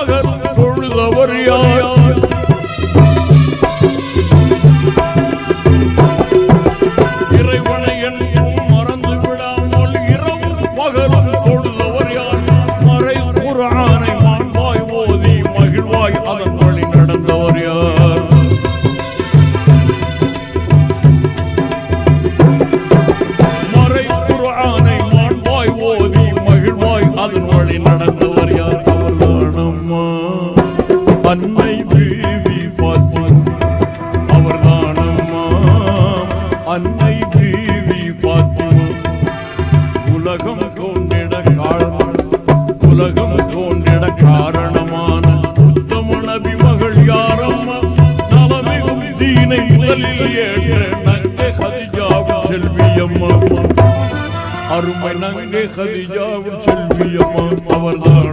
பகலும் தொழுதவர் யார்? இறைவனை என்றும் மறந்து விடாமல் இரவும் பகலும் தொழுதவர் யார்? மறை குர்ஆனை மாண்பாய் ஓதி மகிழ்வாய் அதன் வழி நடந்தவர் யார்? மறை குர்ஆனை மாண்பாய் ஓதி மகிழ்வாய் அதன் வழி நடந்தவர் யார்? அவர்தானம்மா அன்னை பீவி ஃபாத்திமா. அவர்தானம்மா அன்னை பீவி ஃபாத்திமா. உலகம் தோன்றிட காரணமான உத்தம நபி மகள் யாரம்மா? நலமிகும் தீனை முதலில் ஏற்ற நங்கை ஹதிஜாவின் செல்வியம்மா. அருமை நங்கை ஹதிஜாவின் செல்வியம்மா. அவர்தான்